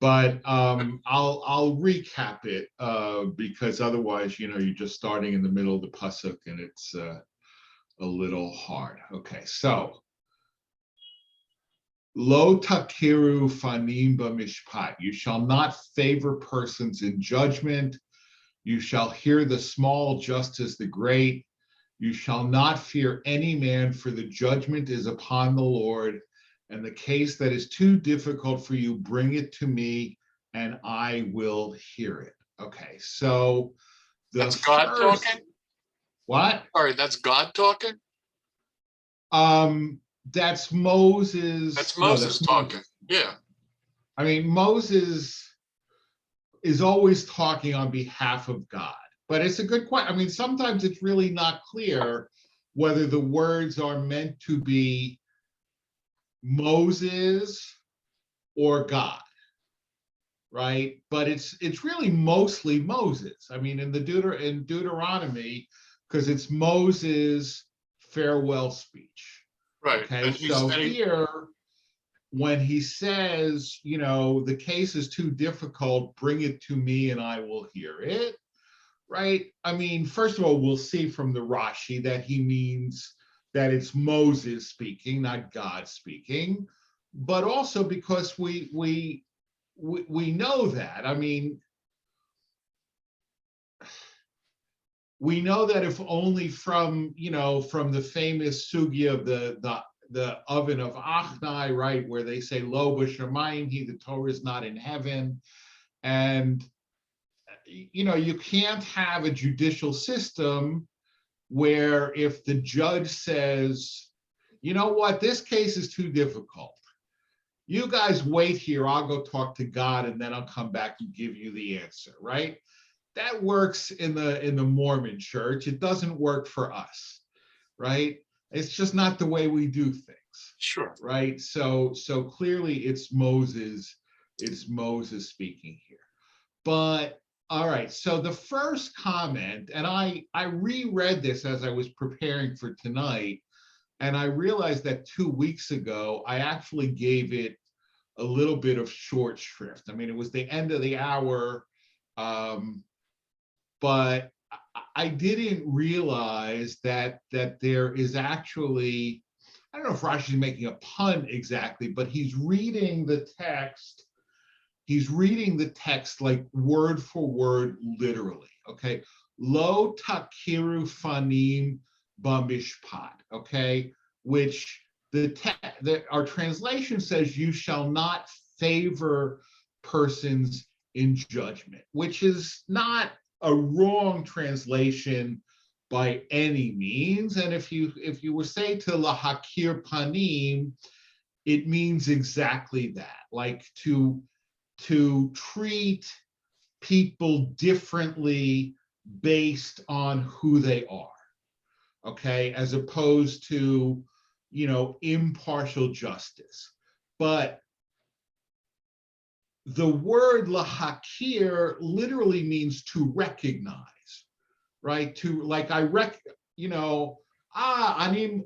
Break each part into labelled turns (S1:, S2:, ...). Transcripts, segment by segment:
S1: But I'll recap it because otherwise, you're just starting in the middle of the pasuk and it's a little hard. Okay, so Lo takiru fanim b'mishpat. You shall not favor persons in judgment. You shall hear the small just as the great. You shall not fear any man, for the judgment is upon the Lord. And the case that is too difficult for you, bring it to me, and I will hear it. Okay, so
S2: that's God talking?
S1: What?
S2: Sorry, that's God talking?
S1: That's Moses.
S2: That's Moses talking. Moses. Yeah.
S1: I mean, Moses is always talking on behalf of God. But it's a good question. I mean, sometimes it's really not clear whether the words are meant to be Moses or God, right? But it's really mostly Moses. I mean, in Deuteronomy, because it's Moses' farewell speech.
S2: Right.
S1: Okay, so here, when he says, the case is too difficult, bring it to me and I will hear it, right? I mean, first of all, we'll see from the Rashi that he means that it's Moses speaking, not God speaking, but also because we know that. I mean, we know that if only from the famous sugya of the oven of Achnai, right, where they say Lo b'shamayim hi, the Torah is not in heaven, and you can't have a judicial system where if the judge says, you know what, this case is too difficult, you guys wait here, I'll go talk to God and then I'll come back and give you the answer, right? That works in the Mormon church. It doesn't work for us, right? It's just not the way we do things.
S2: Sure.
S1: Right. So clearly it's Moses speaking here. But all right. So the first comment, and I reread this as I was preparing for tonight, and I realized that 2 weeks ago I actually gave it a little bit of short shrift. I mean, it was the end of the hour. But I didn't realize that there is actually, I don't know if Rashi's making a pun exactly, but he's reading the text. He's reading the text like word for word, literally. Okay, Lo takiru fanim b'mishpat. Okay, which our translation says, you shall not favor persons in judgment, which is not a wrong translation by any means. And if you were say to lahakir panim, it means exactly that, like to treat people differently based on who they are, okay, as opposed to impartial justice. But the word lahakir literally means to recognize, right? To, like, anim,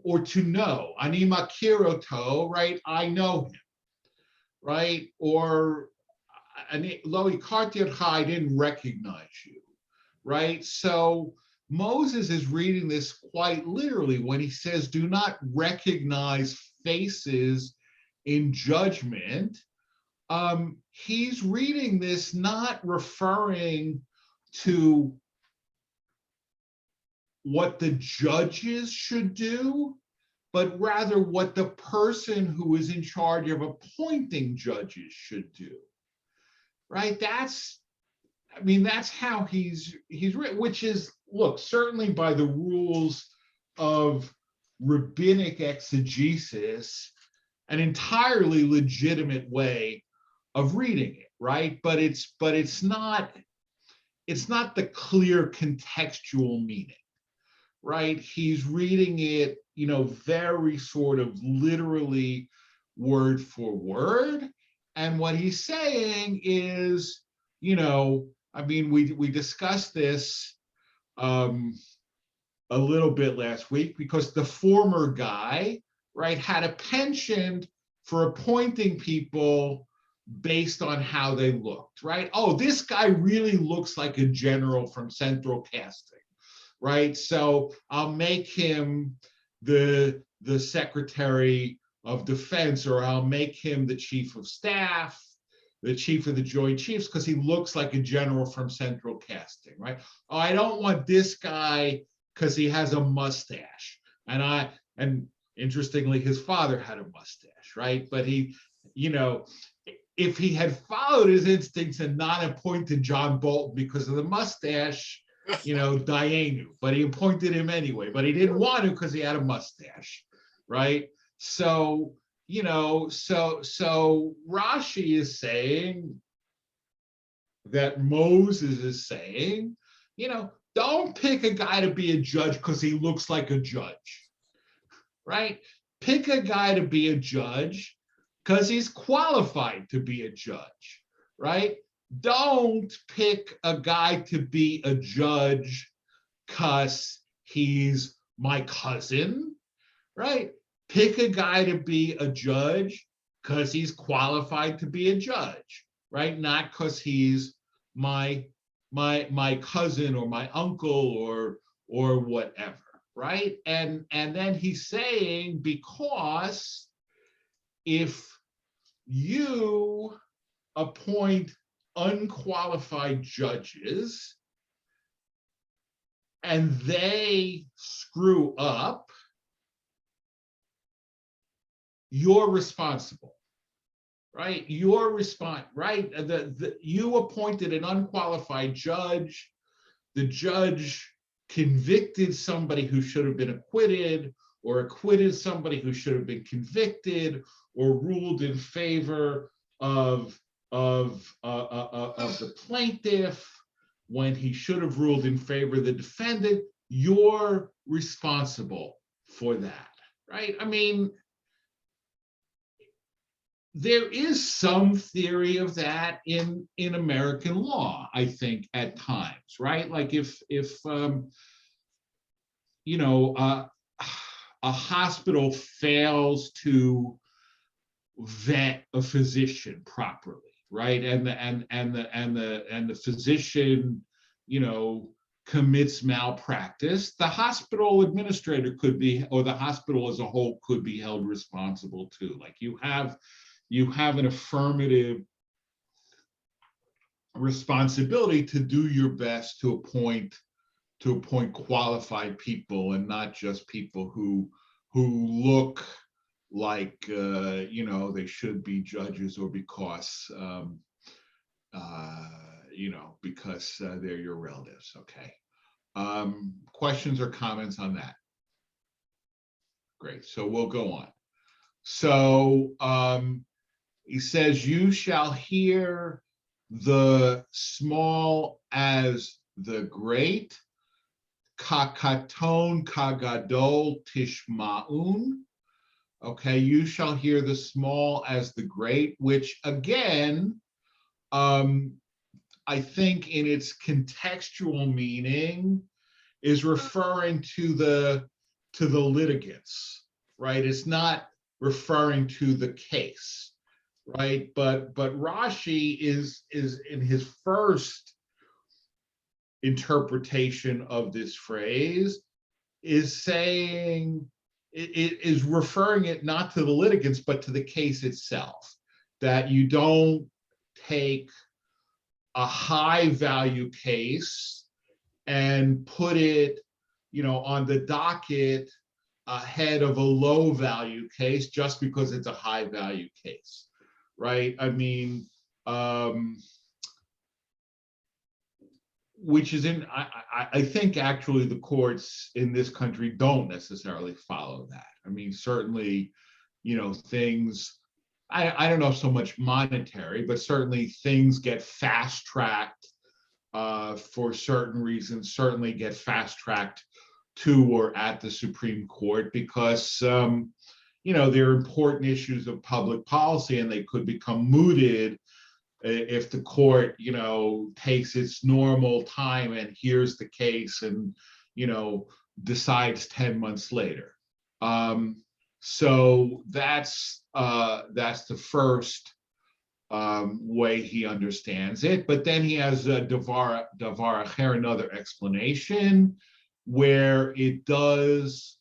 S1: or to know, anim akiroto, right? I know him, right? Or lo ikarti otcha, I didn't recognize you, right? So Moses is reading this quite literally when he says, do not recognize faces in judgment. He's reading this not referring to what the judges should do, but rather what the person who is in charge of appointing judges should do, right? That's how he's written, which is, look, certainly by the rules of rabbinic exegesis, an entirely legitimate way of reading it, right? But it's not the clear contextual meaning, right? He's reading it, very sort of literally word for word. And what he's saying is, we discussed this a little bit last week, because the former guy, right, had a penchant for appointing people based on how they looked, right? Oh, this guy really looks like a general from Central Casting, right? So I'll make him the Secretary of Defense, or I'll make him the Chief of Staff, the Chief of the Joint Chiefs, because he looks like a general from Central Casting, right? Oh, I don't want this guy because he has a mustache. And interestingly, his father had a mustache, right? But he, you know, if he had followed his instincts and not appointed John Bolton because of the mustache, Dayenu, but he appointed him anyway, but he didn't want to because he had a mustache, right? So, so Rashi is saying that Moses is saying, don't pick a guy to be a judge because he looks like a judge, right? Pick a guy to be a judge because he's qualified to be a judge, right? Don't pick a guy to be a judge because he's my cousin, right? Pick a guy to be a judge because he's qualified to be a judge, right? Not because he's my cousin or my uncle or whatever, right? And then he's saying, because if you appoint unqualified judges and they screw up, you're responsible, right? You're responsible, right? You appointed an unqualified judge. The judge convicted somebody who should have been acquitted, or acquitted somebody who should have been convicted, or ruled in favor of the plaintiff when he should have ruled in favor of the defendant. You're responsible for that, right? I mean, there is some theory of that in American law, I think, at times, right? Like if a hospital fails to vet a physician properly, right? And the physician, commits malpractice, the hospital administrator could be, or the hospital as a whole could be held responsible too. Like you have an affirmative responsibility to do your best to appoint qualified people, and not just people who look like they should be judges, or because because they're your relatives. Okay. Questions or comments on that? Great. So we'll go on. So he says, you shall hear the small as the great, kakaton kagadol tishmaun. Okay, you shall hear the small as the great, which again, I think in its contextual meaning is referring to the litigants, right? It's not referring to the case, right? But Rashi is in his first interpretation of this phrase is saying, it is referring it not to the litigants, but to the case itself, that you don't take a high value case and put it, on the docket ahead of a low value case just because it's a high value case, right? I mean, which is I think actually the courts in this country don't necessarily follow that. I mean, certainly, things, I don't know so much monetary, but certainly things get fast tracked for certain reasons, certainly get fast tracked to or at the Supreme Court because, there are important issues of public policy and they could become mooted if the court, takes its normal time and hears the case and, decides 10 months later. So that's the first way he understands it. But then he has a davar acher, another explanation, where it does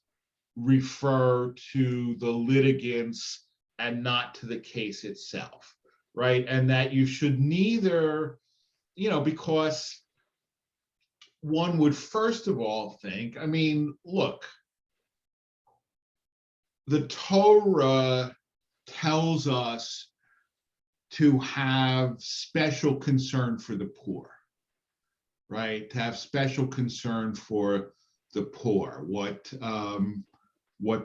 S1: refer to the litigants and not to the case itself, right? And that you should neither, because one would first of all think, I mean, look, the Torah tells us to have special concern for the poor, right? To have special concern for the poor. What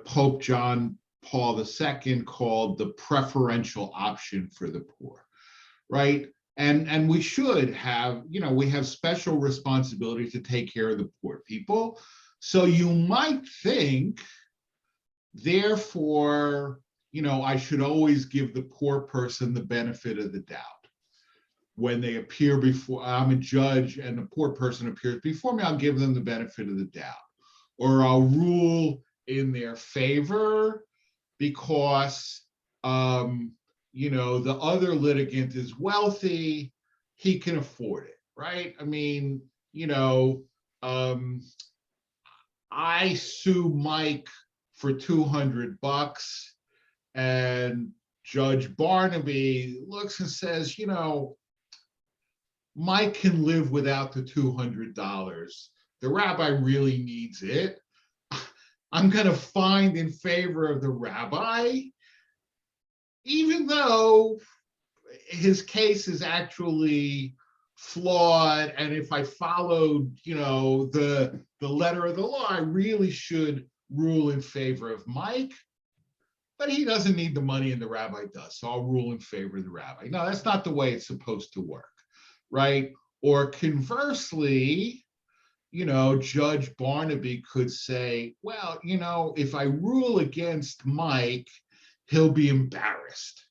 S1: Pope John Paul II called the preferential option for the poor, right? And we should have, we have special responsibility to take care of the poor people. So you might think, therefore, I should always give the poor person the benefit of the doubt. When they appear before, I'm a judge and the poor person appears before me, I'll give them the benefit of the doubt. Or I'll rule in their favor because, the other litigant is wealthy, he can afford it, right? I mean, I sue Mike for $200 and Judge Barnaby looks and says, Mike can live without the $200. The rabbi really needs it. I'm going to find in favor of the rabbi, even though his case is actually flawed. And if I followed, the letter of the law, I really should rule in favor of Mike. But he doesn't need the money and the rabbi does. So I'll rule in favor of the rabbi. No, that's not the way it's supposed to work, right? Or conversely, Judge Barnaby could say, well, if I rule against Mike, he'll be embarrassed,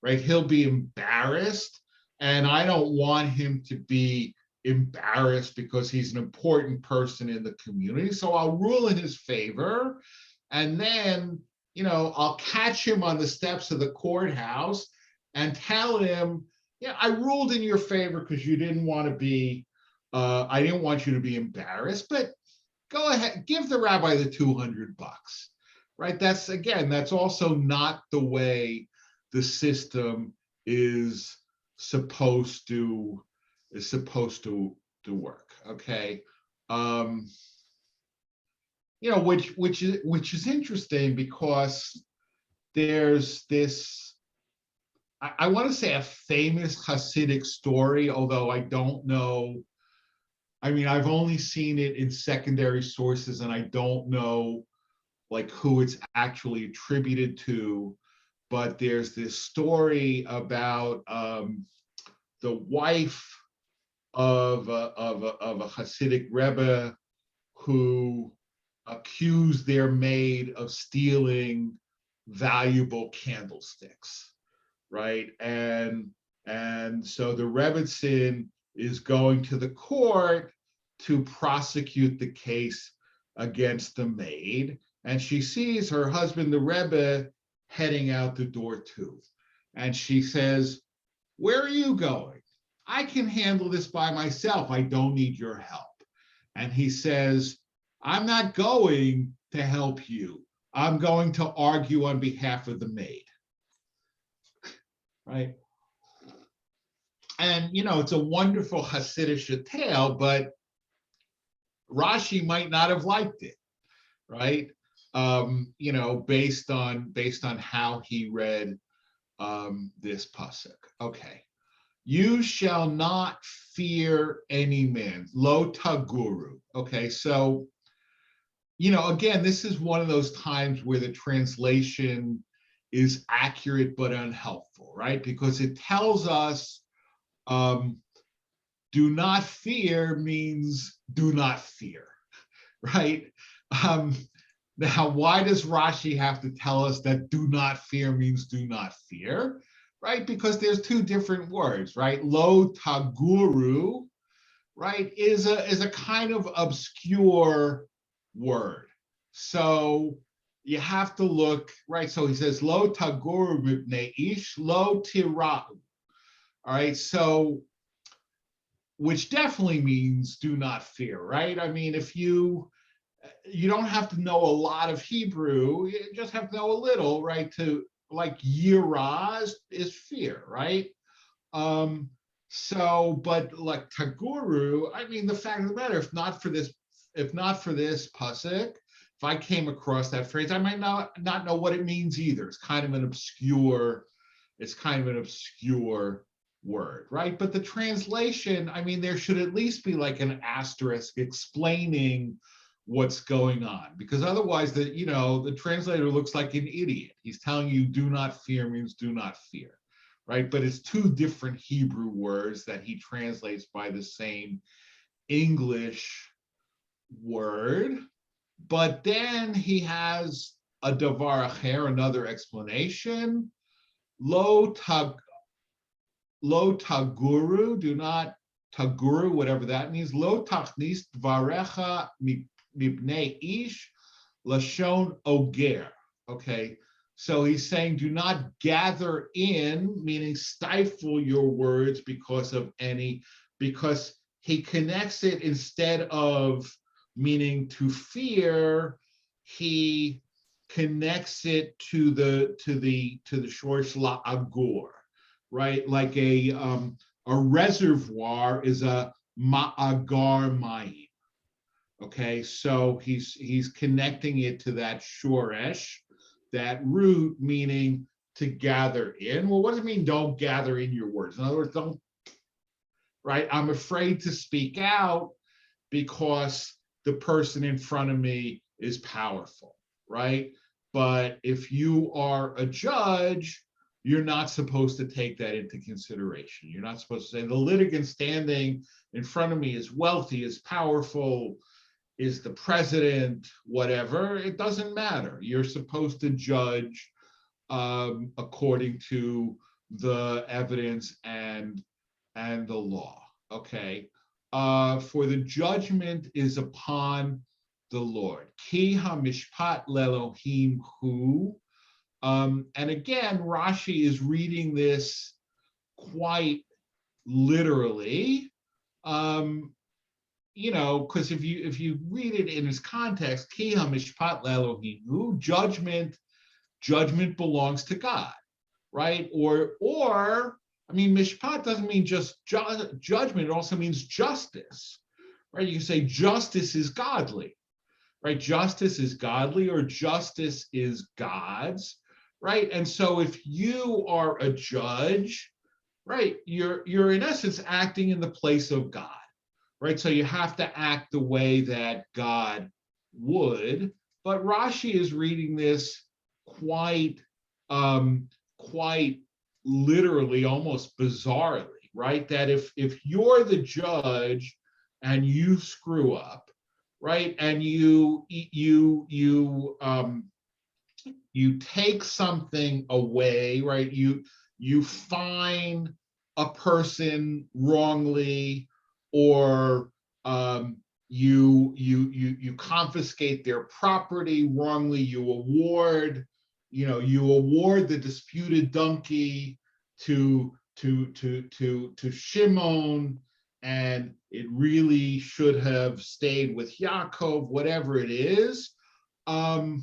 S1: right? He'll be embarrassed. And I don't want him to be embarrassed because he's an important person in the community. So I'll rule in his favor. And then, I'll catch him on the steps of the courthouse and tell him, yeah, I ruled in your favor because you didn't want to be, I didn't want you to be embarrassed, but go ahead, give the rabbi the $200, right? That's also not the way the system is supposed to work, okay? Which is interesting because there's this, I want to say a famous Hasidic story, although I don't know. I mean, I've only seen it in secondary sources and I don't know like who it's actually attributed to, but there's this story about the wife of a Hasidic Rebbe who accused their maid of stealing valuable candlesticks, right? And so the Rebbetzin is going to the court to prosecute the case against the maid, and she sees her husband, the Rebbe, heading out the door too. And she says, "Where are you going? I can handle this by myself. I don't need your help." And he says, "I'm not going to help you. I'm going to argue on behalf of the maid." Right? And, it's a wonderful Hasidic tale, but Rashi might not have liked it, right? Based on how he read this pasuk. Okay. You shall not fear any man. Lo taguru. Okay, so, again, this is one of those times where the translation is accurate but unhelpful, right? Because it tells us do not fear means do not fear, right? Now, why does Rashi have to tell us that do not fear means do not fear, right? Because there's two different words, right? Lo taguru, right, is a kind of obscure word. So you have to look, right? So he says, Lo taguru mipnei ish, lo tira'u. All right, so which definitely means do not fear, right? I mean, if you don't have to know a lot of Hebrew, you just have to know a little, right? To like yirah is fear, right? Um, so, but like taguru, I mean, the fact of the matter, if not for this pasuk, if I came across that phrase, I might not know what it means either. It's kind of an obscure word, right? But the translation, I mean, there should at least be like an asterisk explaining what's going on, because otherwise the translator looks like an idiot. He's telling you do not fear means do not fear, right? But it's two different Hebrew words that he translates by the same English word. But then he has a davar acher, another explanation. Lo taguru, do not taguru, whatever that means. Lo tachnis dvarecha mibnei ish lashon oger. Okay, so he's saying do not gather in, meaning stifle your words because he connects it, instead of meaning to fear, he connects it to the shorsh la'agor, right? Like a reservoir is a ma'agar mayim. Okay, so he's connecting it to that shoresh, that root, meaning to gather in. Well, what does it mean? Don't gather in your words. In other words, don't. Right? I'm afraid to speak out because the person in front of me is powerful. Right? But if you are a judge, you're not supposed to take that into consideration. You're not supposed to say the litigant standing in front of me is wealthy, is powerful, is the president, whatever. It doesn't matter. You're supposed to judge according to the evidence and the law. Okay. For the judgment is upon the Lord. Ki hamishpat lelohim hu. And again, Rashi is reading this quite literally. Because if you read it in its context, ki hamishpat lelohim, judgment belongs to God, right? Or I mean, mishpat doesn't mean just judgment; it also means justice, right? You can say justice is godly, right? Justice is godly, or justice is God's, right? And so, if you are a judge, right, you're in essence acting in the place of God. Right, so you have to act the way that God would. But Rashi is reading this quite literally, almost bizarrely, right? That if you're the judge and you screw up, right, and you take something away, right? You fine a person wrongly, or you confiscate their property wrongly. You award the disputed donkey to Shimon, and it really should have stayed with Yaakov. Whatever it is, God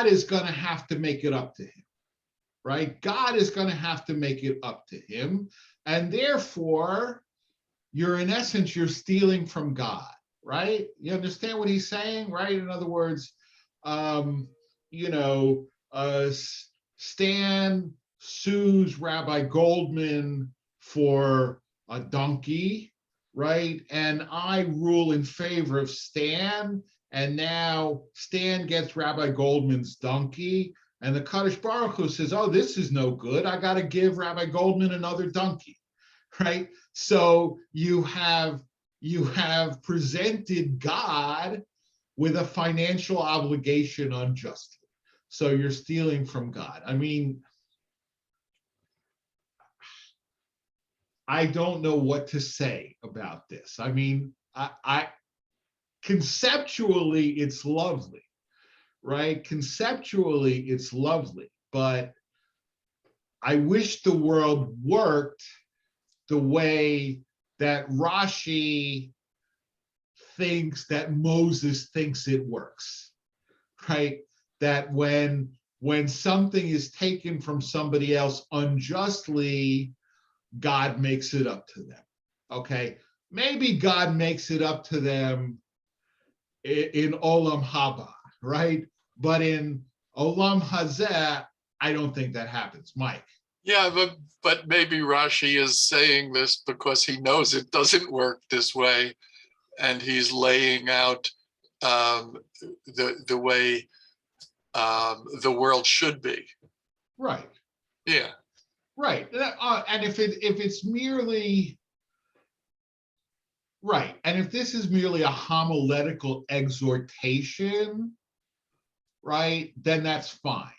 S1: is going to have to make it up to him. Right? God is going to have to make it up to him. And therefore, you're stealing from God, right? You understand what he's saying, right? In other words, Stan sues Rabbi Goldman for a donkey, right? And I rule in favor of Stan, and now Stan gets Rabbi Goldman's donkey. And the Kadosh Baruch Hu says, oh, this is no good. I got to give Rabbi Goldman another donkey, right? So you have presented God with a financial obligation unjustly. So you're stealing from God. I mean, I don't know what to say about this. I mean, I conceptually, it's lovely. Right? Conceptually, it's lovely, but I wish the world worked the way that Rashi thinks that Moses thinks it works, right? That when something is taken from somebody else unjustly, God makes it up to them. Okay, maybe God makes it up to them in Olam Haba, right? But in Olam Hazeh, I don't think that happens. Mike.
S2: Yeah, but maybe Rashi is saying this because he knows it doesn't work this way, and he's laying out the way the world should be.
S1: Right.
S2: Yeah.
S1: Right. And if it's merely right, and if this is merely a homiletical exhortation, right, then that's fine.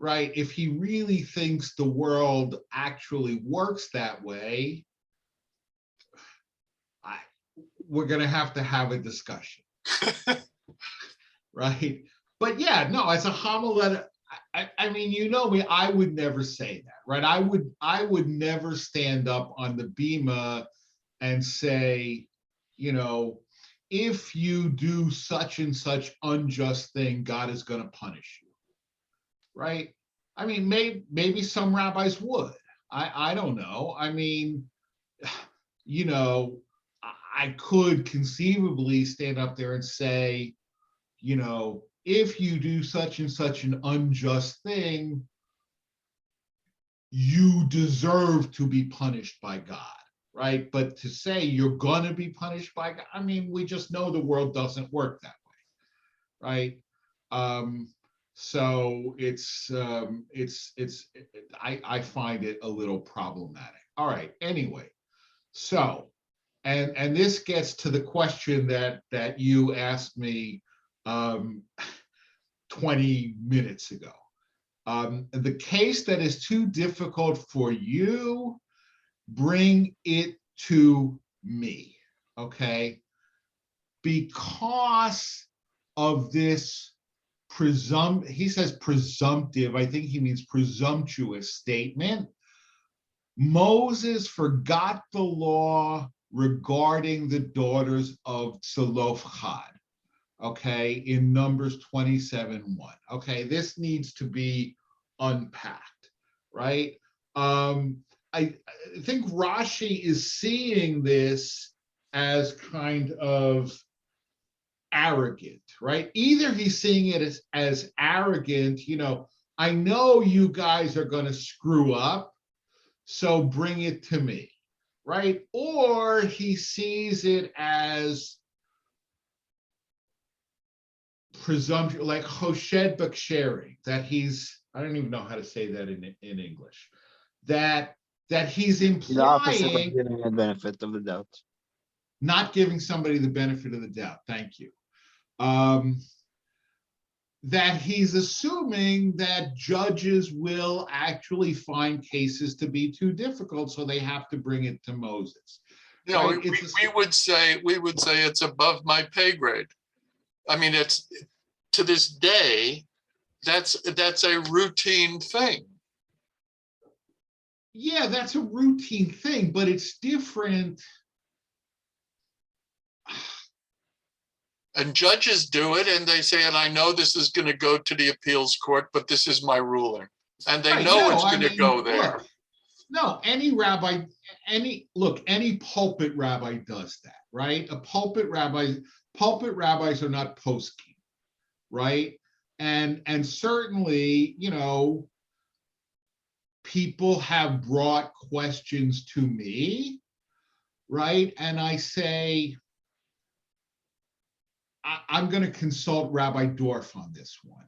S1: Right? If he really thinks the world actually works that way, we're going to have a discussion. Right? But yeah, no, as a homiletic, I mean, you know me, I would never say that, right? I would never stand up on the bima and say, you know, if you do such and such unjust thing, God is going to punish you, right? I mean, maybe some rabbis would. I don't know. I mean, you know, I could conceivably stand up there and say, you know, if you do such and such an unjust thing, you deserve to be punished by God, right? But to say you're going to be punished by God, I mean, we just know the world doesn't work that way, right? So I find it a little problematic. All right. Anyway, so and this gets to the question that you asked me 20 minutes ago. The case that is too difficult for you, bring it to me, okay? Because of this he says presumptive, I think he means presumptuous statement. Moses forgot the law regarding the daughters of Zelophehad, okay, in Numbers 27:1. Okay, this needs to be unpacked, right? I think Rashi is seeing this as kind of arrogant, right? Either he's seeing it as arrogant, you know, I know you guys are going to screw up, so bring it to me, right? Or he sees it as presumption, like Hoshed Baksheri, that he's, I don't even know how to say that in English, that he's
S3: The opposite of
S1: implying
S3: giving a benefit of the doubt.
S1: not giving somebody the benefit of the doubt. Thank you. That he's assuming that judges will actually find cases to be too difficult, so they have to bring it to Moses.
S2: You know,
S1: Right?
S2: we would say it's above my pay grade. I mean, it's to this day, that's a routine thing.
S1: Yeah, that's a routine thing, but it's different.
S2: And judges do it, and they say, and I know this is going to go to the appeals court, but this is my ruling. And they know it's going to go there.
S1: No, any rabbi, any pulpit rabbi does that, right? Pulpit rabbis are not poskim, right? And certainly, you know, people have brought questions to me, right? And I say, I'm going to consult Rabbi Dorf on this one,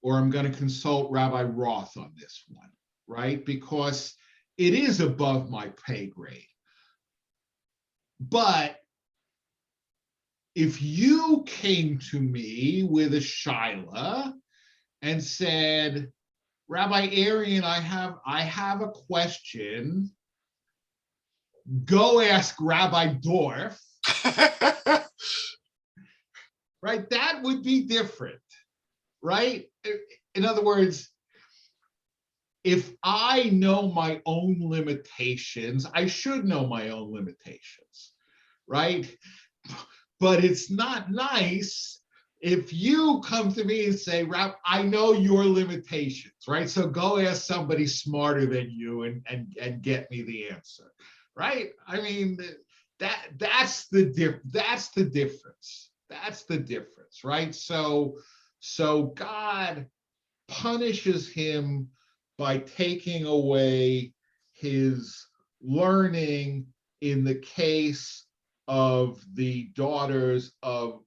S1: or I'm going to consult Rabbi Roth on this one, right? Because it is above my pay grade. But if you came to me with a shaila and said, Rabbi Arian, I have a question, go ask Rabbi Dorf, right? That would be different, right? In other words, if I know my own limitations, I should know my own limitations, right? But it's not nice if you come to me and say, Rab, I know your limitations, right? So go ask somebody smarter than you and get me the answer, right? I mean, that's the difference. That's the difference, right? So God punishes him by taking away his learning in the case of the daughters of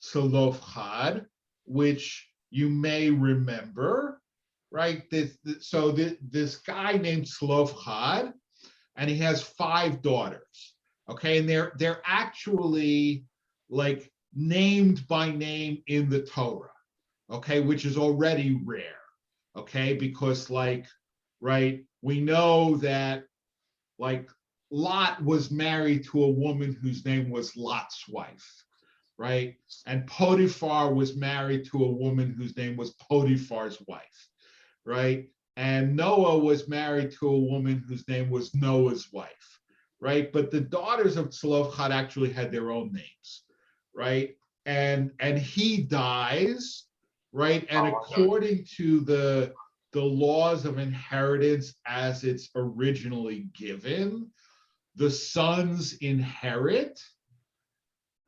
S1: Zelophehad, which you may remember, right? This guy named Zelophehad, and he has 5 daughters. Okay, and they're actually like named by name in the Torah. Okay, which is already rare. Okay, because right, we know that like Lot was married to a woman whose name was Lot's wife, right? And Potiphar was married to a woman whose name was Potiphar's wife, right? And Noah was married to a woman whose name was Noah's wife, right? But the daughters of Zelophehad actually had their own names, right? And he dies, right? And according to the laws of inheritance as it's originally given, the sons inherit,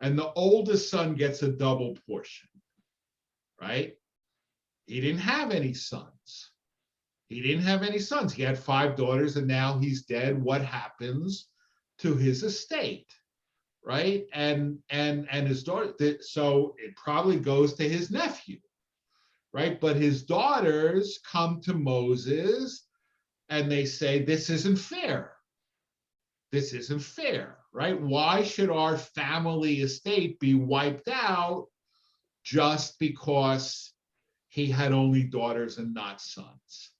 S1: and the oldest son gets a double portion, right? He didn't have any sons. He didn't have any sons. He had 5 daughters, and now he's dead. What happens to his estate, right? And his daughter. So it probably goes to his nephew, right? But his daughters come to Moses, and they say, "This isn't fair. This isn't fair, right? Why should our family estate be wiped out just because he had only daughters and not sons?"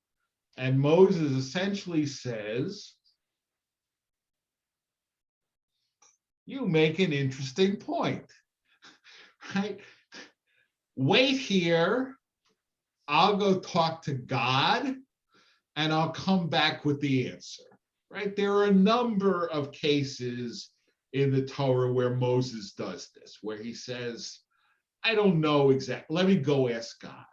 S1: And Moses essentially says, you make an interesting point, right? Wait here. I'll go talk to God and I'll come back with the answer, right? There are a number of cases in the Torah where Moses does this, where he says, I don't know exactly. Let me go ask God.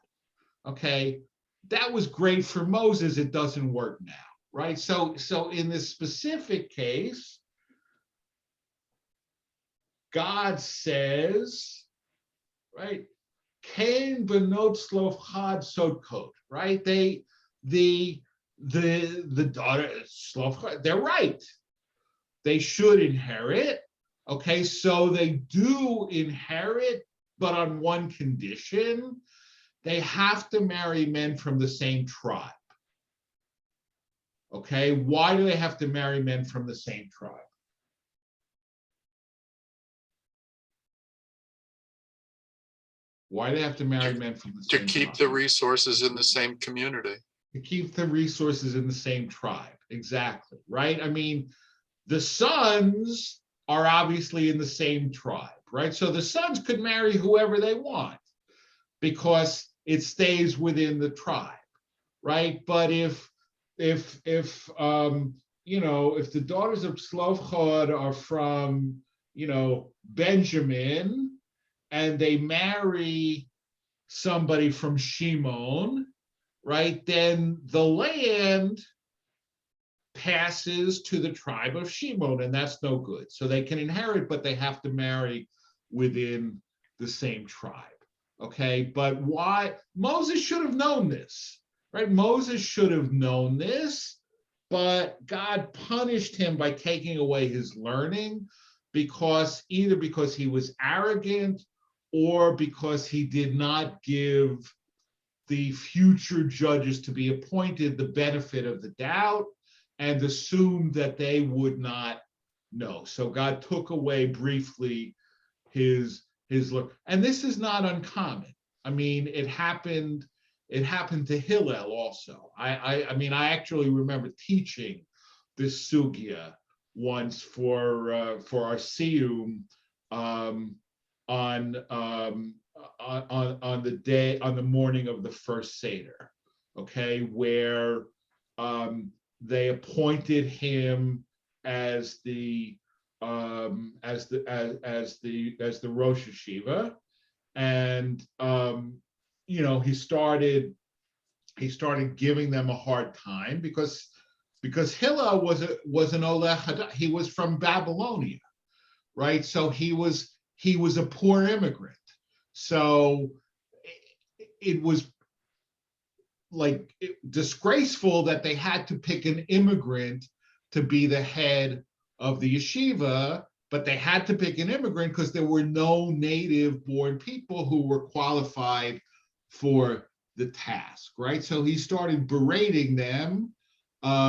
S1: Okay. That was great for Moses. It doesn't work now, right? So in this specific case, God says, right, Cain benot Zelophehad sodkot, right? The daughter Zelophehad, they're right. They should inherit. Okay, so they do inherit, but on one condition: they have to marry men from the same tribe. Okay, why do they have to marry men from the same tribe? Why do they have to marry men from the
S2: To
S1: same
S2: keep
S1: tribe?
S2: the resources in the same community.
S1: To keep the resources in the same tribe. Exactly, right? I mean, the sons are obviously in the same tribe, right? So the sons could marry whoever they want because it stays within the tribe, right? But if the daughters of Zelophehad are from, Benjamin, and they marry somebody from Shimon, right? Then the land passes to the tribe of Shimon, and that's no good. So they can inherit, but they have to marry within the same tribe. Okay, but why? Moses should have known this, right? Moses should have known this, but God punished him by taking away his learning either because he was arrogant or because he did not give the future judges to be appointed the benefit of the doubt and assumed that they would not know. So God took away briefly his look. And this is not uncommon. I mean, it happened to Hillel also. I mean, I actually remember teaching this sugya once for our siyum on the morning of the first Seder, okay, where they appointed him as the as the Rosh Hashiva, and he started giving them a hard time because Hillel was an Oleh Hadar. He was from Babylonia, right? So he was a poor immigrant. So it was like disgraceful that they had to pick an immigrant to be the head of the yeshiva, but they had to pick an immigrant because there were no native born people who were qualified for the task, right? So he started berating them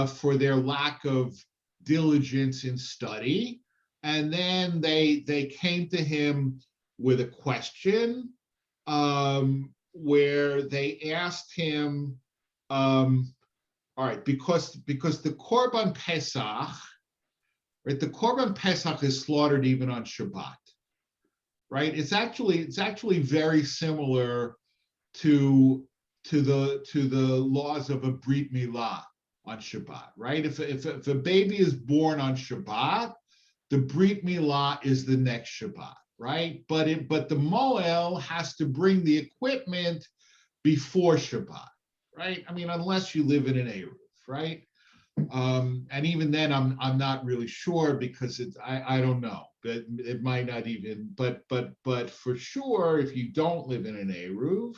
S1: for their lack of diligence in study. And then they came to him with a question, where they asked him, all right, because the Korban Pesach, right? The Korban Pesach is slaughtered even on Shabbat, right? It's actually very similar to the laws of a Brit Milah on Shabbat, right? If a baby is born on Shabbat, the Brit Milah is the next Shabbat, right? But the Moel has to bring the equipment before Shabbat, right? I mean, unless you live in an Eruv, right? And even then, I'm not really sure because I don't know, but it might not even. But for sure, if you don't live in an Eruv,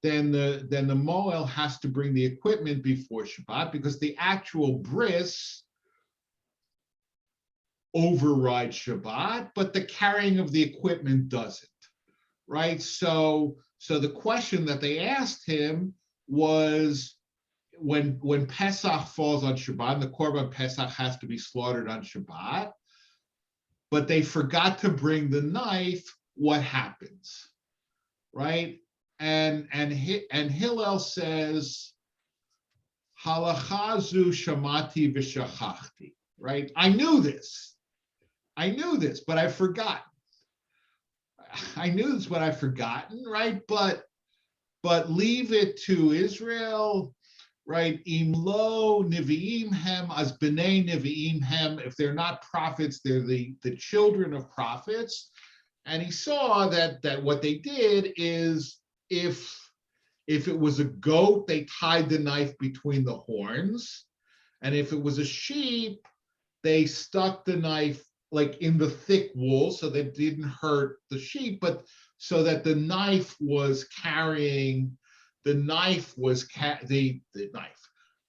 S1: then the Moel has to bring the equipment before Shabbat because the actual bris overrides Shabbat, but the carrying of the equipment doesn't, right? So the question that they asked him was, when Pesach falls on Shabbat, and the Korban Pesach has to be slaughtered on Shabbat, but they forgot to bring the knife, what happens, right? And Hillel says, Halacha zu shamati v'shachachti, right? I knew this, but I've forgotten. I knew this, but I've forgotten, right? But leave it to Israel, right? Im lo nevi'im hem, as b'nei nevi'im hem. If they're not prophets, they're the children of prophets. And he saw that what they did is, if it was a goat, they tied the knife between the horns, and if it was a sheep, they stuck the knife like in the thick wool so that it didn't hurt the sheep, but so that the sheep was carrying the knife,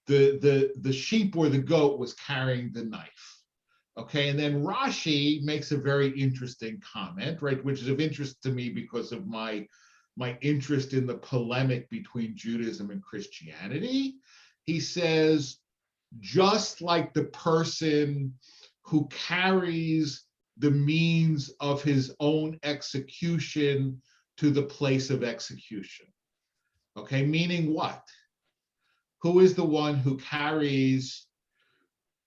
S1: the sheep or the goat was carrying the knife. Okay, and then Rashi makes a very interesting comment, right, which is of interest to me because of my interest in the polemic between Judaism and Christianity. He says, just like the person who carries the means of his own execution to the place of execution. Okay, meaning what? Who is the one who carries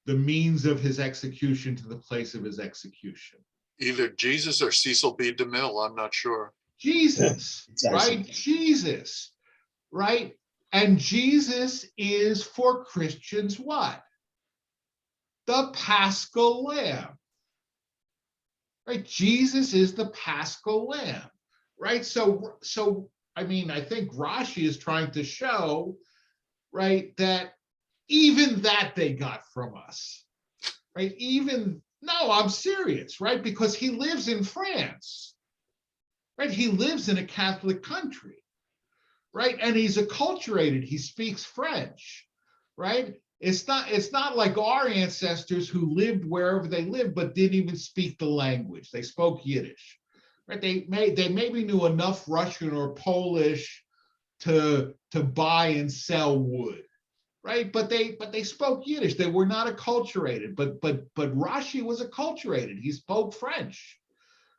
S1: the means of his execution to the place of his execution?
S2: Either Jesus or Cecil B. DeMille, I'm not sure.
S1: Jesus, right? Jesus, right? And Jesus is for Christians what? The Paschal Lamb, right? Jesus is the Paschal Lamb, right? So I mean, I think Rashi is trying to show, right, that even that they got from us, right? No, I'm serious, right? Because he lives in France, right? He lives in a Catholic country, right? And he's acculturated. He speaks French, right? It's not like our ancestors who lived wherever they lived but didn't even speak the language. They spoke Yiddish, right? They maybe knew enough Russian or Polish to buy and sell wood, right? But they spoke Yiddish. They were not acculturated. But Rashi was acculturated. He spoke French,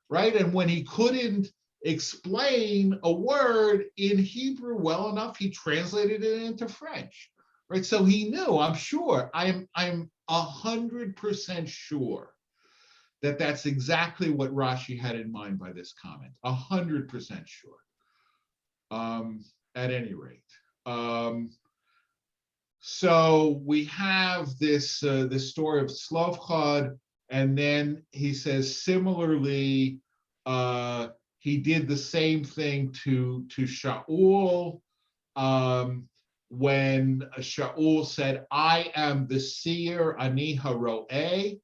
S1: right? And when he couldn't explain a word in Hebrew well enough, he translated it into French, right? So he knew. I'm sure. I'm 100% sure that that's exactly what Rashi had in mind by this comment. 100% sure. At any rate. So we have this story of Slavchad, and then he says similarly, he did the same thing to Shaul, when Shaul said, "I am the seer, ani haroeh,"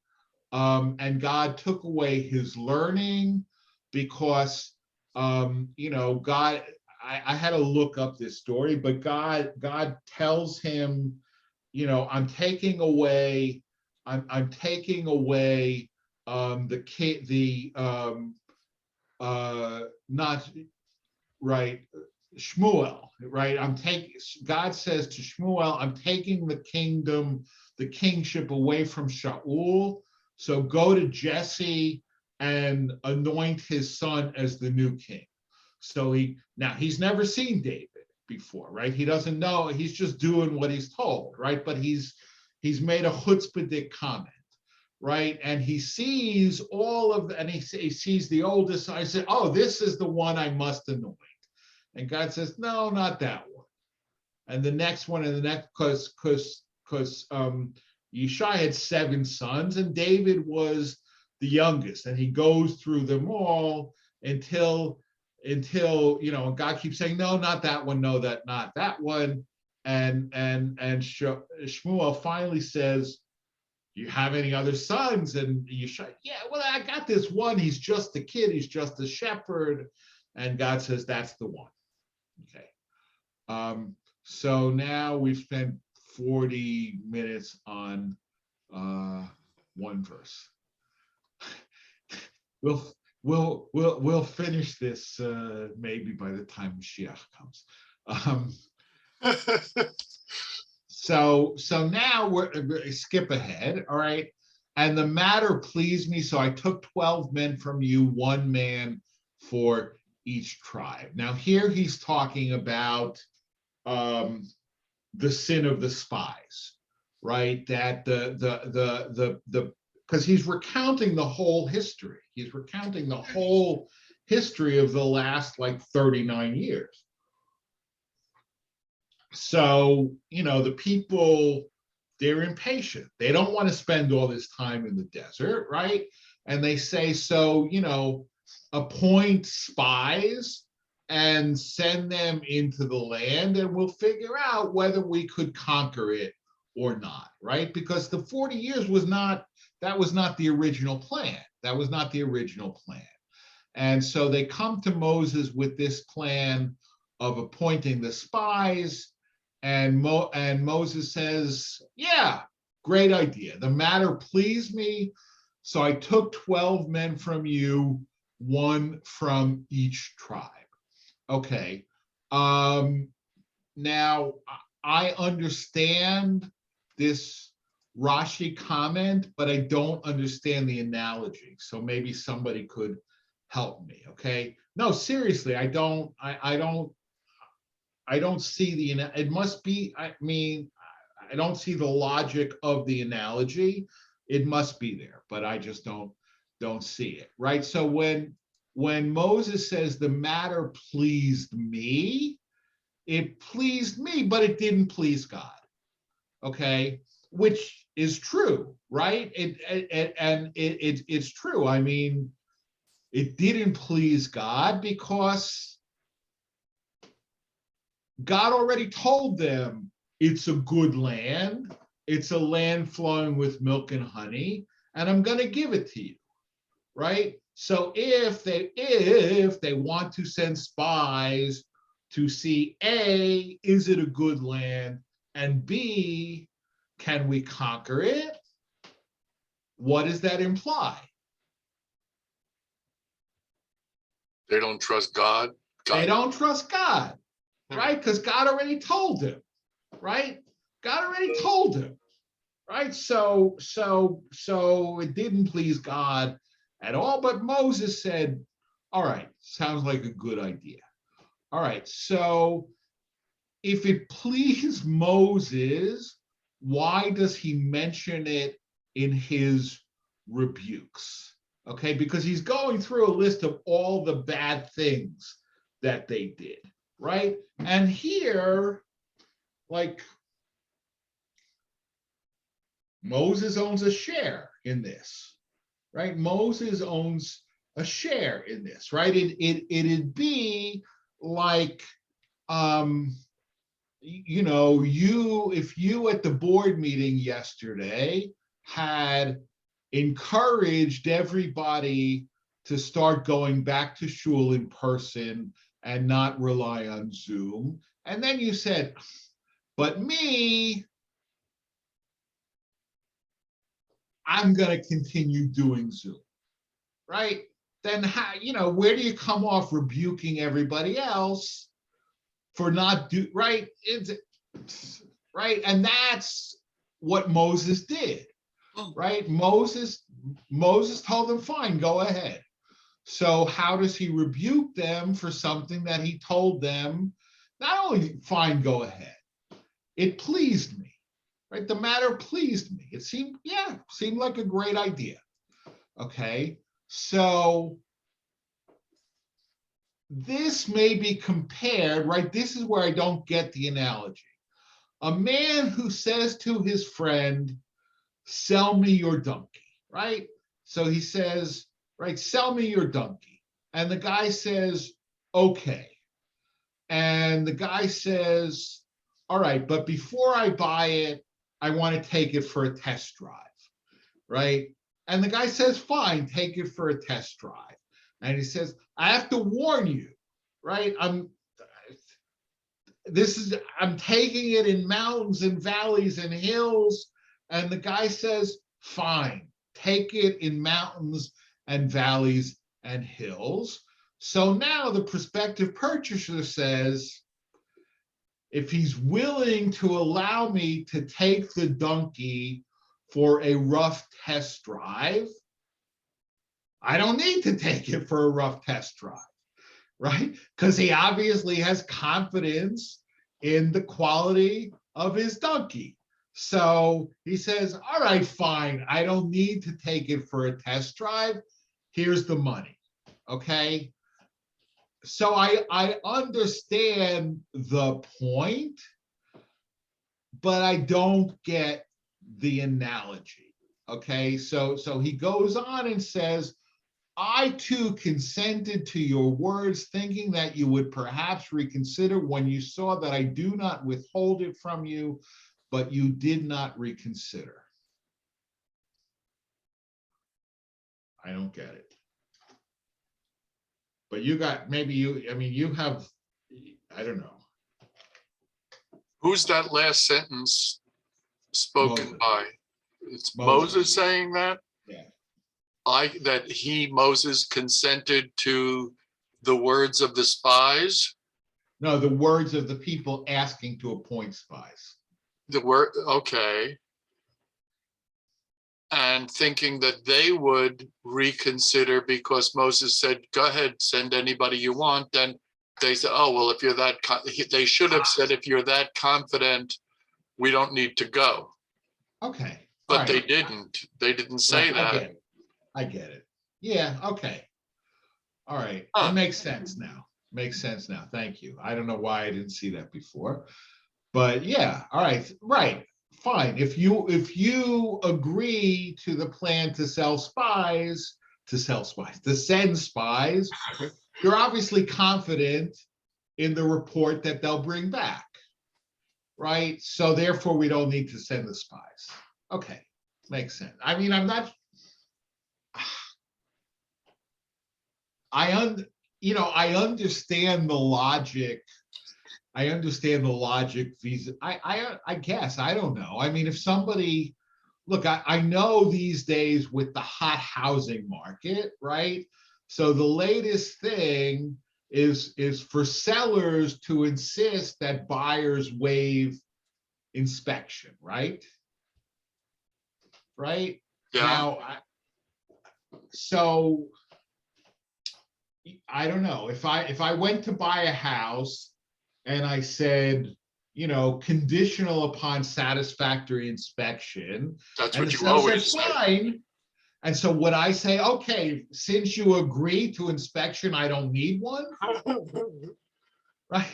S1: and God took away his learning because God. I had to look up this story, but God tells him, I'm taking away, I'm taking away the kid, not right, Shmuel, right? God says to Shmuel, I'm taking the kingdom, the kingship away from Shaul. So go to Jesse and anoint his son as the new king. So he's never seen David before, right? He doesn't know, he's just doing what he's told, right? But he's made a chutzpahdik comment, right? And he sees and he sees the oldest son. I said, oh, this is the one I must anoint. And God says, no, not that one. And the next one, and the next, because Yishai had 7 sons, and David was the youngest, and he goes through them all until God keeps saying, no, not that one, no, not that one. And Shmuel finally says, do you have any other sons? And Yishai, yeah, well, I got this one. He's just a kid. He's just a shepherd. And God says, that's the one. Okay. So now we've spent 40 minutes on one verse. We'll finish this maybe by the time Mashiach comes. So now we're skip ahead, all right. And the matter pleased me, so I took 12 men from you, 1 man for each tribe. Now here he's talking about the sin of the spies, right? That because he's recounting the whole history. He's recounting the whole history of the last 39 years. So, the people, they're impatient. They don't want to spend all this time in the desert, right? And they say, so, appoint spies and send them into the land, and we'll figure out whether we could conquer it or not, right? Because the 40 years was not the original plan. That was not the original plan. And so they come to Moses with this plan of appointing the spies, and Moses says, yeah, great idea. The matter pleased me, so I took 12 men from you, 1 from each tribe. Okay. Now I understand this Rashi comment, but I don't understand the analogy. So maybe somebody could help me. Okay. No, seriously, I don't see it must be, I don't see the logic of the analogy. It must be there, but I just don't see it, right? So when Moses says the matter pleased me, it pleased me, but it didn't please God. Okay, which is true, right? It's true. It didn't please God because God already told them it's a good land. It's a land flowing with milk and honey, and I'm going to give it to you, right? So if they want to send spies to see A, is it a good land, and B, can we conquer it? What does that imply?
S2: They don't trust God.
S1: They don't trust God, right? Because God already told him, right? God already told him, right? So it didn't please God at all, but Moses said, all right, sounds like a good idea. All right, so if it pleased Moses, why does he mention it in his rebukes? Okay, because he's going through a list of all the bad things that they did, right? And here, Moses owns a share in this, right? Moses owns a share in this, right? It'd be like, if you at the board meeting yesterday had encouraged everybody to start going back to shul in person and not rely on Zoom, and then you said, but me, I'm going to continue doing Zoom, right? Then where do you come off rebuking everybody else for not right? Right, and that's what Moses did, right? Moses told them, fine, go ahead. So how does he rebuke them for something that he told them? Not only fine, go ahead. It pleased me, right? The matter pleased me. It seemed like a great idea. Okay, so this may be compared, right? This is where I don't get the analogy. A man who says to his friend, sell me your donkey, right? So he says, right, sell me your donkey. And the guy says, okay. And the guy says, all right, but before I buy it, I want to take it for a test drive, right? And the guy says, fine, take it for a test drive. And he says, I have to warn you, right? I'm taking it in mountains and valleys and hills. And the guy says, fine, take it in mountains and valleys and hills. So now the prospective purchaser says, if he's willing to allow me to take the donkey for a rough test drive, I don't need to take it for a rough test drive, right? Because he obviously has confidence in the quality of his donkey. So he says, all right, fine, I don't need to take it for a test drive. Here's the money, okay? So I understand the point, but I don't get the analogy, okay? So he goes on and says, I too consented to your words, thinking that you would perhaps reconsider when you saw that I do not withhold it from you, but you did not reconsider. I don't get it. But you have, I don't know.
S2: Who's that last sentence spoken
S1: Moses.
S2: by? It's
S1: Moses.
S2: Moses saying that?
S1: Yeah.
S2: Moses consented to the words of the spies.
S1: No, the words of the people asking to appoint spies.
S2: Okay. And thinking that they would reconsider because Moses said, go ahead, send anybody you want. Then they said, oh, well, if you're that, they should have said, if you're that confident, we don't need to go.
S1: Okay.
S2: But they didn't. They didn't say that.
S1: I get it. Yeah, okay. All right. It makes sense now. Thank you. I don't know why I didn't see that before. But yeah, all right. Right. Fine. If you agree to the plan to send spies, you're obviously confident in the report that they'll bring back. Right? So therefore we don't need to send the spies. Okay. Makes sense. I mean, I understand the logic. I guess, I don't know. I mean, if somebody, look, I know these days with the hot housing market, right? So the latest thing is for sellers to insist that buyers waive inspection, right? Right?
S2: Yeah.
S1: Now, so I don't know. If I went to buy a house and I said, conditional upon satisfactory inspection,
S2: That's
S1: and
S2: what
S1: the
S2: you
S1: seller
S2: always
S1: said,
S2: say.
S1: fine. And so would I say, okay, since you agree to inspection, I don't need one? Right?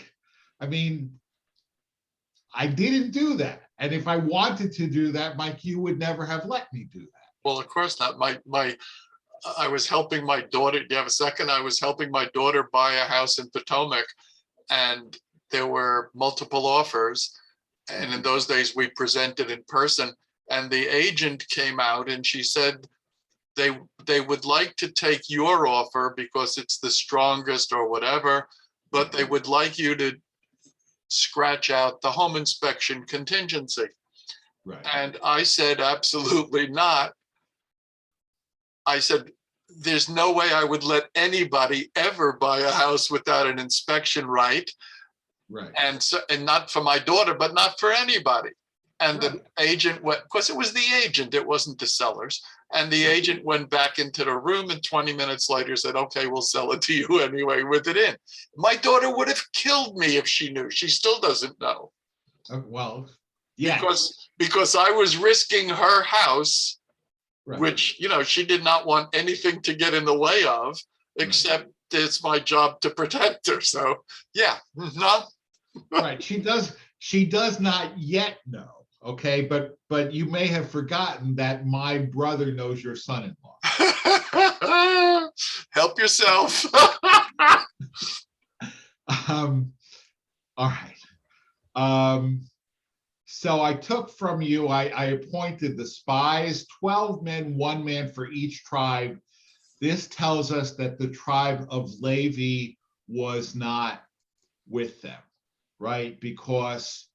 S1: I mean, I didn't do that. And if I wanted to do that, Mike, you would never have let me do that.
S2: Well, of course not. I was helping my daughter. Do you have a second? I was helping my daughter buy a house in Potomac, and there were multiple offers. And in those days, we presented in person. And the agent came out and she said they would like to take your offer because it's the strongest or whatever, but they would like you to scratch out the home inspection contingency.
S1: Right.
S2: And I said, absolutely not. I said, there's no way I would let anybody ever buy a house without an inspection right.
S1: Right.
S2: And so, and not for my daughter, but not for anybody. And
S1: Right.
S2: the agent went, because it was the agent, it wasn't the sellers. And the agent went back into the room and 20 minutes later said, okay, we'll sell it to you anyway with it in. My daughter would have killed me if she knew. She still doesn't know.
S1: Well, yeah.
S2: Because I was risking her house,
S1: Right.
S2: which, you know, she did not want anything to get in the way of, except it's my job to protect her. So yeah, no.
S1: Right. She does not yet know. Okay, but you may have forgotten that my brother knows your son-in-law.
S2: Help yourself.
S1: All right. So I took from you, I appointed the spies, 12 men, 1 man for each tribe. This tells us that the tribe of Levi was not with them, right? Because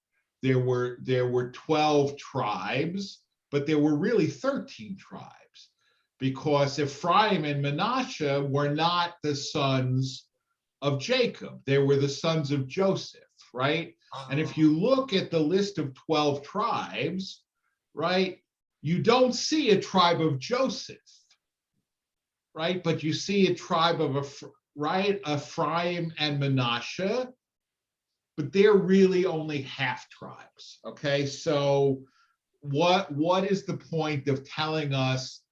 S1: there were 12 tribes, but there were really 13 tribes, because Ephraim and Manasseh were not the sons of Jacob. They were the sons of Joseph, right? And if you look at the list of 12 tribes, right, you don't see a tribe of Joseph, right? But you see a tribe of, Ephraim and Manasseh, but they're really only half tribes, okay? So what is the point of telling us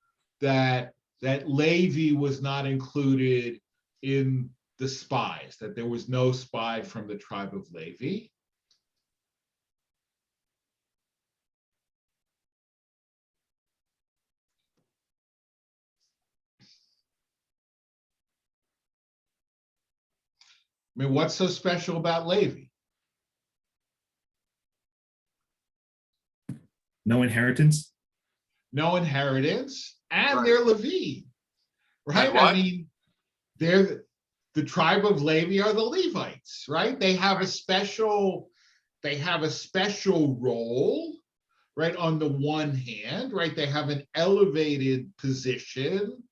S1: that Levi was not included in the spies, that there was no spy from the tribe of Levi? I mean, what's so special about Levi?
S4: No inheritance.
S1: No inheritance, and
S2: Right.
S1: they're Levi, right?
S2: And what?
S1: I mean, they're the tribe of Levi are the Levites, right? They have a special role, right? On the one hand, right? They have an elevated position.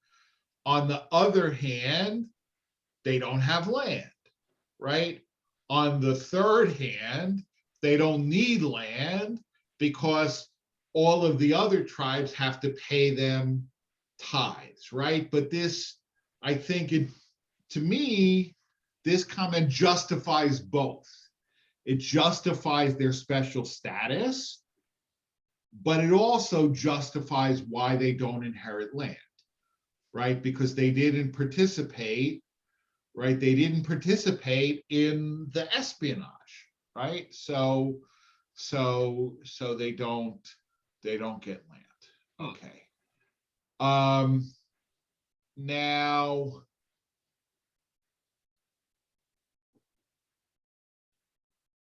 S1: On the other hand, they don't have land, right? On the third hand, they don't need land because all of the other tribes have to pay them tithes, right? But this, I think to me, this comment justifies both. It justifies their special status, but it also justifies why they don't inherit land, right? Because they didn't participate, right? They didn't participate in the espionage, right? So they don't get land. Okay. Now,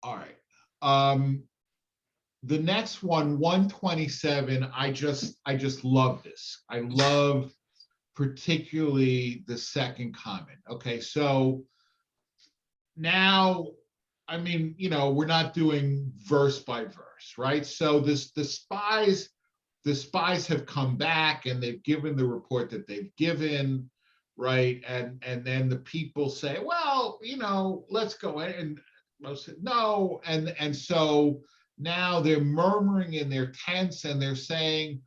S1: all right. The next one, 127, I just love this. I love particularly the second comment. Okay, so now, I mean, you know, we're not doing verse by verse, right? So the spies have come back and they've given the report that they've given, right? And then the people say, well, you know, let's go in, and most said no, and so now they're murmuring in their tents and they're saying,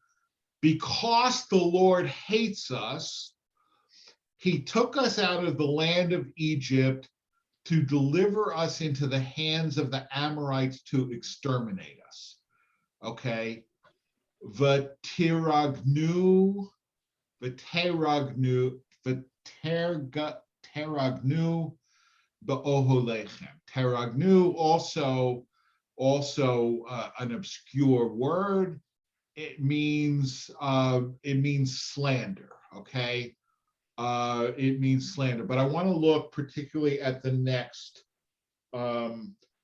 S1: because the Lord hates us, he took us out of the land of Egypt to deliver us into the hands of the Amorites to exterminate us. Okay. V'teragnu ba'oholechem. Teragnu also also an obscure word. It means slander. Okay, it means slander. But I want to look particularly at the next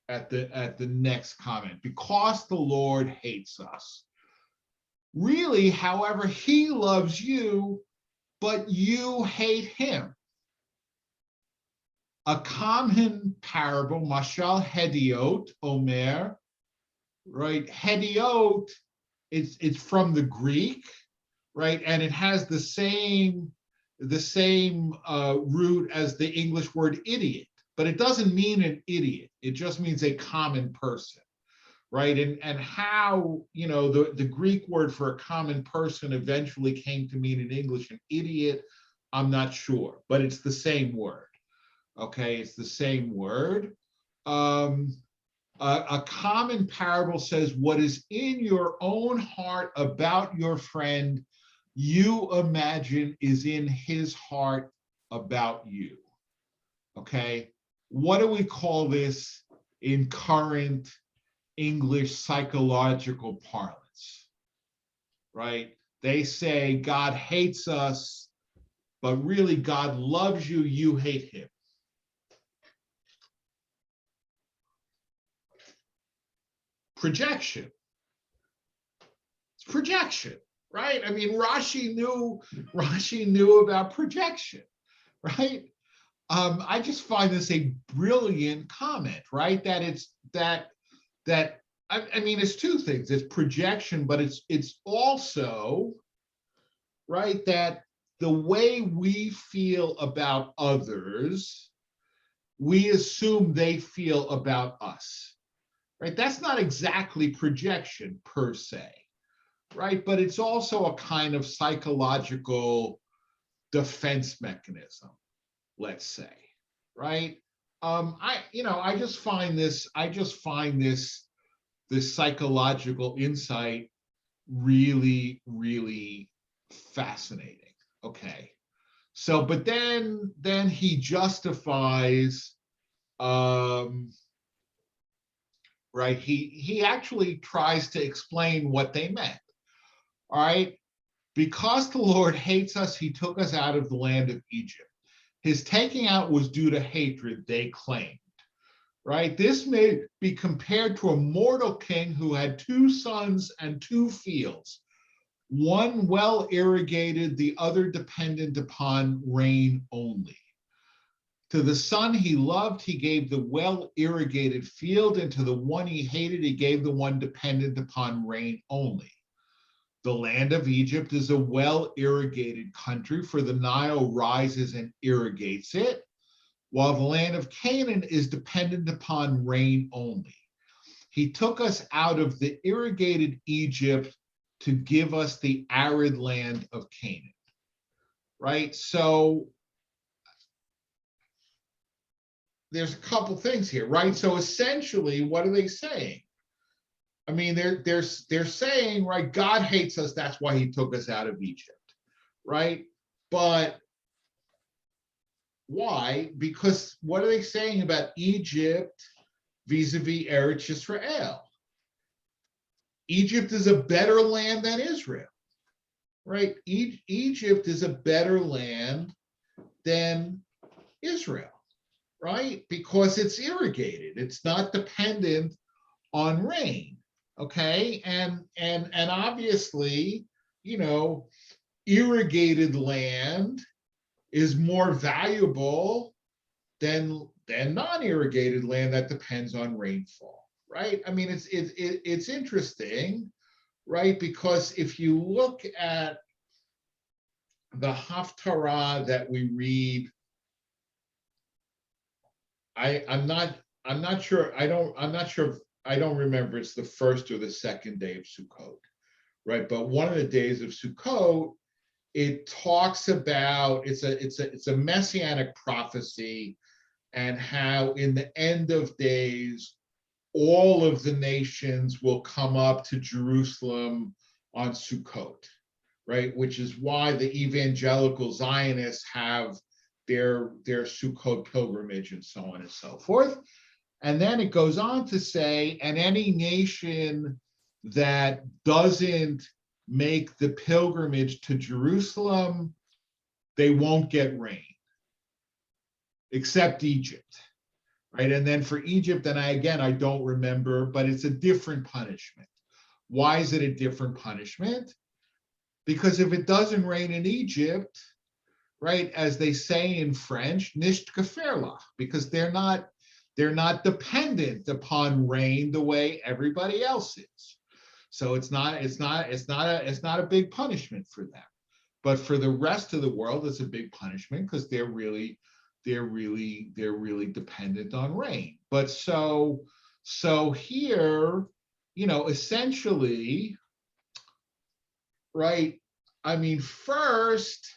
S1: next comment. Because the Lord hates us. Really, however, he loves you, but you hate him. A common parable, mashal hediot, omer, right? Hediot, it's from the Greek, right? And it has the same root as the English word idiot, but it doesn't mean an idiot. It just means a common person, right? And how, the Greek word for a common person eventually came to mean in English an idiot, I'm not sure, but it's the same word. Okay, it's the same word. A common parable says, what is in your own heart about your friend, you imagine is in his heart about you. Okay, what do we call this in current English psychological parlance? Right? They say God hates us, but really God loves you, you hate him. Projection. It's projection, right? I mean, Rashi knew about projection, right? I just find this a brilliant comment, right? That I mean, it's two things. It's projection, but it's also, right, that the way we feel about others, we assume they feel about us. Right? That's not exactly projection per se, right? But it's also a kind of psychological defense mechanism, let's say, right? I just find this psychological insight really, really fascinating. Okay, so but then he justifies. Right? He actually tries to explain what they meant. All right. Because the Lord hates us, he took us out of the land of Egypt. His taking out was due to hatred, they claimed. Right? This may be compared to a mortal king who had 2 sons and 2 fields, one well irrigated, the other dependent upon rain only. To the son he loved, he gave the well-irrigated field, and to the one he hated, he gave the one dependent upon rain only. The land of Egypt is a well-irrigated country, for the Nile rises and irrigates it, while the land of Canaan is dependent upon rain only. He took us out of the irrigated Egypt to give us the arid land of Canaan. Right? So there's a couple things here, right? So essentially, what are they saying? I mean, they're saying, right, God hates us, that's why he took us out of Egypt, right? But why? Because what are they saying about Egypt vis-a-vis Eretz Yisrael? Egypt is a better land than Israel, right? Egypt is a better land than Israel. Right? Because it's irrigated. It's not dependent on rain. Okay. And obviously, irrigated land is more valuable than non-irrigated land that depends on rainfall. Right? I mean, it's interesting, right? Because if you look at the Haftarah that we read, I'm not sure. I'm not sure. I don't remember. It's the first or the second day of Sukkot, right? But one of the days of Sukkot, it talks about it's a messianic prophecy, and how in the end of days, all of the nations will come up to Jerusalem on Sukkot, right? Which is why the evangelical Zionists have their Sukkot pilgrimage and so on and so forth. And then it goes on to say, and any nation that doesn't make the pilgrimage to Jerusalem, they won't get rain, except Egypt, right? And then for Egypt, and I don't remember, but it's a different punishment. Why is it a different punishment? Because if it doesn't rain in Egypt, right, as they say in French, nicht gefairlich, because they're not dependent upon rain the way everybody else is. So it's not a big punishment for them. But for the rest of the world, it's a big punishment because they're really dependent on rain. But so here, essentially, right? I mean, first,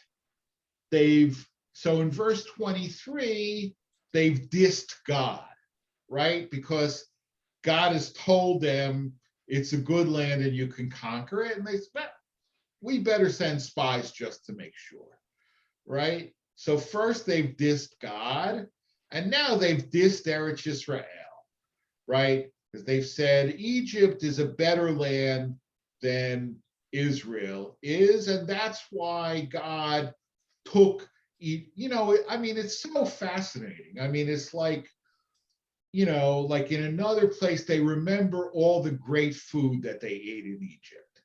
S1: so in verse 23, they've dissed God, right? Because God has told them it's a good land and you can conquer it. And they said, we better send spies just to make sure, right? So first they've dissed God, and now they've dissed Eretz Yisrael, right? Because they've said Egypt is a better land than Israel is, and that's why God took, it's so fascinating. I mean, it's like, like in another place, they remember all the great food that they ate in Egypt,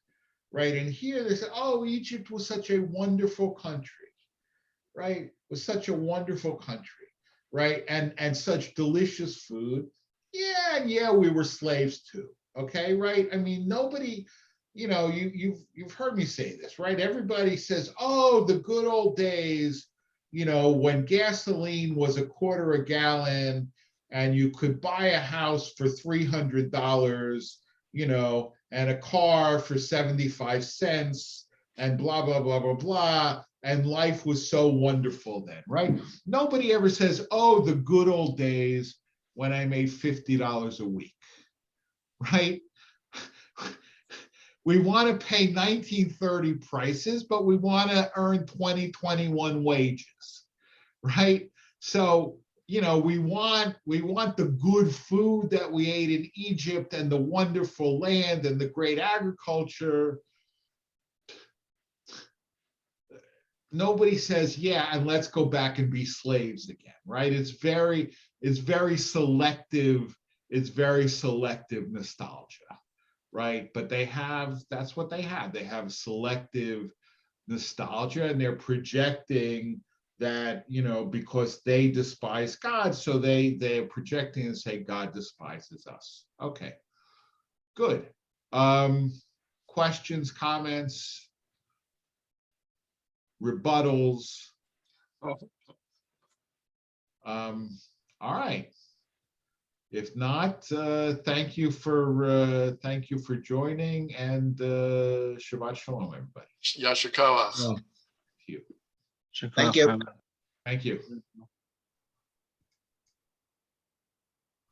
S1: right? And here they say, oh, Egypt was such a wonderful country, right? It was such a wonderful country, right? And such delicious food. Yeah, we were slaves too. Okay, right? I mean, nobody, you've heard me say this, right? Everybody says, oh, the good old days, when gasoline was a quarter a gallon and you could buy a house for $300, and a car for 75 cents and blah, blah, blah, blah, blah. And life was so wonderful then, right? Nobody ever says, oh, the good old days when I made $50 a week, right? We want to pay 1930 prices, but we want to earn 2021 wages, right? So, we want the good food that we ate in Egypt and the wonderful land and the great agriculture. Nobody says, yeah, and let's go back and be slaves again, right? It's very selective. It's very selective nostalgia, right? But that's what they have. They have selective nostalgia, and they're projecting that, because they despise God, so they're projecting and say God despises us. Okay, good. Questions, comments, rebuttals? All right. If not, thank you for joining, and Shabbat Shalom, everybody.
S2: Yasher Koach.
S1: Thank you.
S3: Shukran.
S4: Thank you.
S1: Thank you.